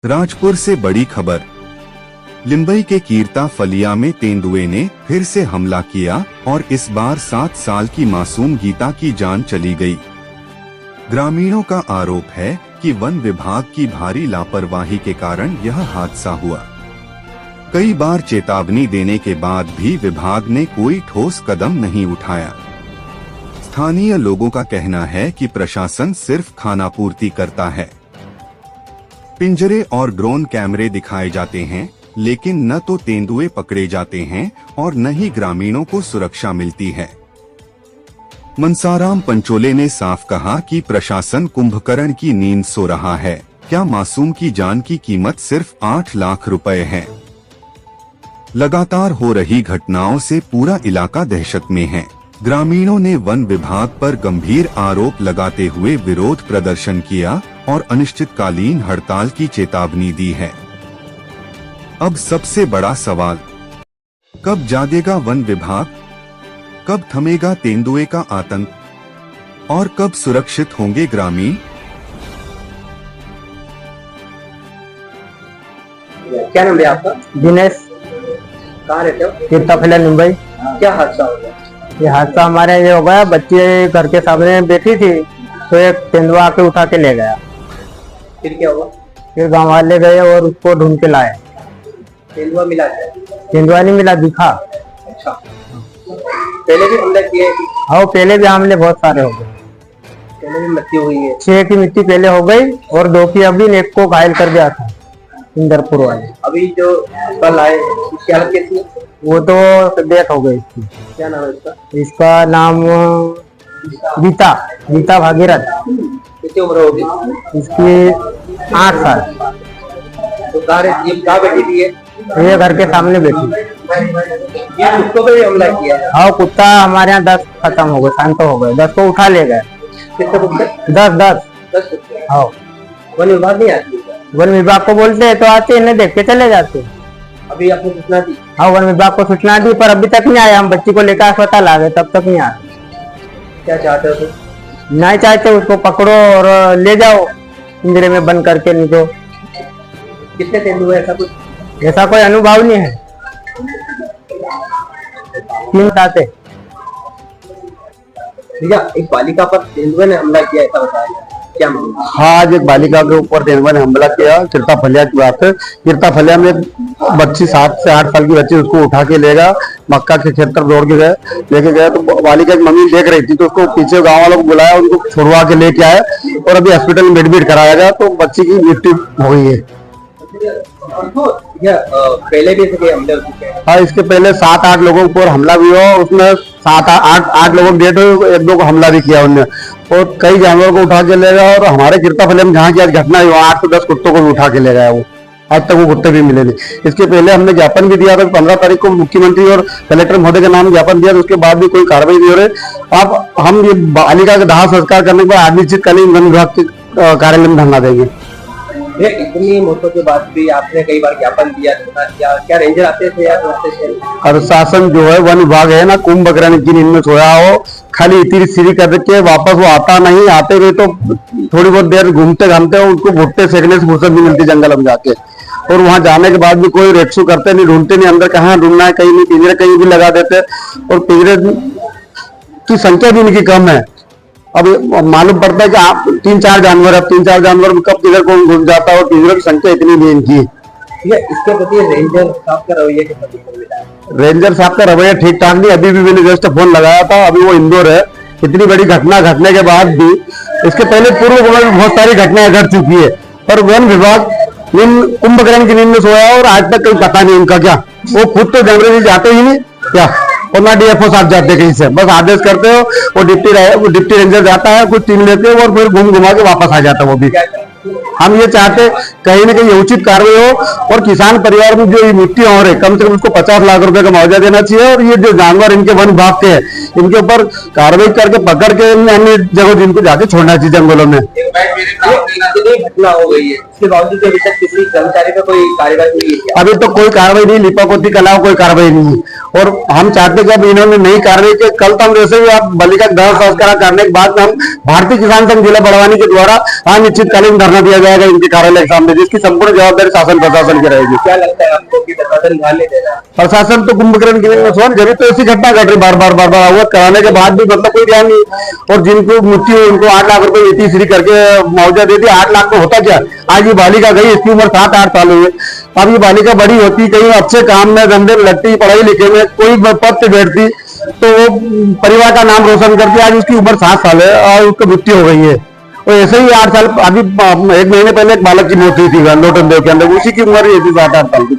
राजपुर से बड़ी खबर। लिंबई के कीरता फलिया में तेंदुए ने फिर से हमला किया और इस बार 7 साल की मासूम गीता की जान चली गई। ग्रामीणों का आरोप है कि वन विभाग की भारी लापरवाही के कारण यह हादसा हुआ। कई बार चेतावनी देने के बाद भी विभाग ने कोई ठोस कदम नहीं उठाया। स्थानीय लोगों का कहना है कि प्रशासन सिर्फ खानापूर्ति करता है। पिंजरे और ड्रोन कैमरे दिखाए जाते हैं, लेकिन न तो तेंदुए पकड़े जाते हैं और न ही ग्रामीणों को सुरक्षा मिलती है। मनसाराम पंचोले ने साफ कहा कि प्रशासन कुंभकर्ण की नींद सो रहा है। क्या मासूम की जान की कीमत सिर्फ 8 लाख रुपए है। लगातार हो रही घटनाओं से पूरा इलाका दहशत में है। ग्रामीणों ने वन विभाग पर गंभीर आरोप लगाते हुए विरोध प्रदर्शन किया और अनिश्चितकालीन हड़ताल की चेतावनी दी है। अब सबसे बड़ा सवाल, कब जागेगा वन विभाग, कब थमेगा तेंदुए का आतंक और कब सुरक्षित होंगे ग्रामीण। क्या नाम है आपका? दिनेश। कहाँ रहते हो? कीरता फलिया मुंबई। क्या हादसा हो गया? ये हादसा हमारे ये हो गया, बच्चे घर के सामने बैठी थी तो एक तेंदुआ आके उठा के ले गया। फिर क्या हुआ? फिर गांव वाले गए और उसको ढूंढ के लाए। तेंदुआ मिला क्या? तेंदुआ नहीं मिला, दिखा। अच्छा, पहले भी हमला किया है? हाँ, पहले भी हमले बहुत सारे हो गए। पहले भी मृत्यु हुई है? 6 की मृत्यु पहले हो गई और 2 की अभी, एक को घायल कर दिया था इंदरपुर वाले। अभी जो कल आए उसकी हालत कैसी है? वो तो डेथ हो गई इसकी। क्या नाम है इसका? इसका नाम गीता, गीता भागीरथ। कितनी उम्र होगी इसकी? 8 साल। तो कहाँ बैठी थी ये घर के सामने बैठी। ये कुत्तों पे भी हमला किया है? हाँ, कुत्ता हमारे यहाँ 10 खत्म हो गए, शांत हो गए। 10 को उठा ले गए। कितने कुत्ते? 10 कुत्ते। हाँ। वन विभाग नहीं आती? वन विभाग को बोलते हैं तो आते, इन्हें देख के चले जाते। अभी आपने सूचना दी? हाँ, वन विभाग को सूचना दी पर अभी तक नहीं आया। हम बच्ची को लेकर अस्पताल आ गए, तब तक नहीं आया। क्या चाहते हो तुम? नहीं चाहते, उसको पकड़ो और ले जाओ पिंजरे में बंद करके। नहीं तो कितने तेंदुए? ऐसा कोई अनुभव नहीं है। 3 आते। भैया, एक बालिका पर तेंदुए ने हमला किया, ऐसा बताया, क्या मामला? हाँ, आज एक बालिका के ऊपर तेंदुए ने हमला किया। कीरता फलिया की बात है। कीरता फलिया में एक बच्ची 7 से 8 साल की बच्ची, उसको उठा के ले गया। मक्का के खेत पर दौड़ के लेके गए तो बालिका की मम्मी देख रही थी तो उसको पीछे गांव वालों को बुलाया, उनको छुड़वा के लेके आए और अभी हॉस्पिटल में एडमिट कराया गया तो बच्ची की मृत्यु हो गई है। पहले भी ऐसे हमले हो चुके हैं? हाँ, इसके पहले 7-8 लोगों पर हमला भी हुआ, उसमें 7-8 लोगों डेथ हुई, 1-2 को हमला भी किया उनने और कई जानवरों को उठा के ले गया। और हमारे कीरता फलिया में जहाँ की आज घटना हुई 8 से 10 कुत्तों को भी उठा के ले गया। वो आज तक वो कुत्ते भी मिले नहीं। इसके पहले हमने ज्ञापन भी दिया था, 15 तारीख को मुख्यमंत्री और कलेक्टर महोदय के नाम ज्ञापन दिया, तो उसके बाद भी कोई कार्रवाई नहीं हो रही। अब हम ये बालिका का दाह संस्कार करने के बाद अनिश्चितकालीन वन विभाग के कार्यालय में धरना देंगे। इतनी मौतों के बाद भी आपने कई बार ज्ञापन दिया, क्या रेंजर आते थे या आते थे? प्रशासन जो है, वन विभाग है ना, कुंभकर्ण की नींद में सोया हो, खाली इतनी सीरी कर के वापस वो आता नहीं। आते हुए तो थोड़ी बहुत देर घूमते घामते उनको भुट्टे सेकने से फुर्सत नहीं मिलती जंगल में जाके, और वहां जाने के बाद भी कोई रेक्सू करते नहीं, ढूंढते नहीं अंदर कहाँ ढूंढना है, कहीं नहीं, पिंजरे कहीं भी लगा देते और पिंजरे की संख्या भी इनकी कम है। अब मालूम पड़ता है कि आप 3-4 जानवर है, 3-4 जानवर में कब किधर कौन घुस जाता है और पिंजरों की संख्या इतनी भी इनकी। इसके प्रति रेंजर साहब का रवैया के प्रति? रेंजर साहब का रवैया ठीक ठाक नहीं। अभी भी मैंने जस्ट फोन लगाया था, अभी वो इंदौर है। इतनी बड़ी घटना घटने के बाद भी, इसके पहले पूर्व में बहुत सारी घटनाएं घट चुकी है, पर वन विभाग कुंभकर्ण की नींद में सोया और आज तक कोई पता नहीं उनका क्या। वो खुद तो जंगल जाते ही नहीं क्या, और ना डीएफओ साहब जाते कहीं से, बस आदेश करते हो। वो डिप्टी रेंजर जाता है, कुछ टीम लेते हो और फिर घूम घुमा के वापस आ जाता है वो भी। हम ये चाहते कहीं ना कहीं उचित कार्रवाई हो और किसान परिवार में जो मृत्यु हो रही, कम से कम उसको 50 लाख रुपए का मुआवजा देना चाहिए। और ये जो जानवर इनके वन विभाग के हैं, इनके ऊपर कार्रवाई करके पकड़ के अन्य जगह जिनको जाके छोड़ना चाहिए जंगलों में। घटना हो गई है, इसके बावजूद अभी तक किसी कर्मचारी पर कोई कार्रवाई नहीं है? अभी तो कोई कार्रवाई नहीं, लिपापोती के अलावा कोई कार्रवाई नहीं है। और हम चाहते कि अब इन्होंने नहीं कार्रवाई की, कल तो हम जैसे भी आप बालिका दाह संस्कार करने के बाद हम भारतीय किसान संघ जिला बड़वानी के द्वारा अनिश्चितकालीन धरना दिया जाएगा इनके कार्यालय के सामने। जिसकी संपूर्ण जवाबदारी शासन प्रशासन की रहेगी। क्या लगता है आपको कि प्रशासन ध्यान नहीं दे रहा है? प्रशासन तो कुंभकर्ण की सोन जब तो ऐसी घटना घट रही बार बार अवगत कराने के बाद भी मतलब कोई ध्यान नहीं। और जिनको मृत्यु हुई उनको 8 लाख रुपए ETC करके मुआवजा दे दिया। 8 लाख में होता क्या? आज ये बालिका गई, इसकी उम्र 7-8 साल हुई। अब ये बालिका बड़ी होती, कहीं अच्छे काम में धंधे में लगती, पढ़ाई लिखे में कोई पद पे बैठती तो वो परिवार का नाम रोशन करती। आज उसकी उम्र 7 साल है और उसकी मृत्यु हो गई है। और ऐसे ही 8 साल अभी 1 महीने पहले एक बालक की मौत हुई थी लोटन देव के अंदर, उसी की उम्र ये थी 7-8 साल की।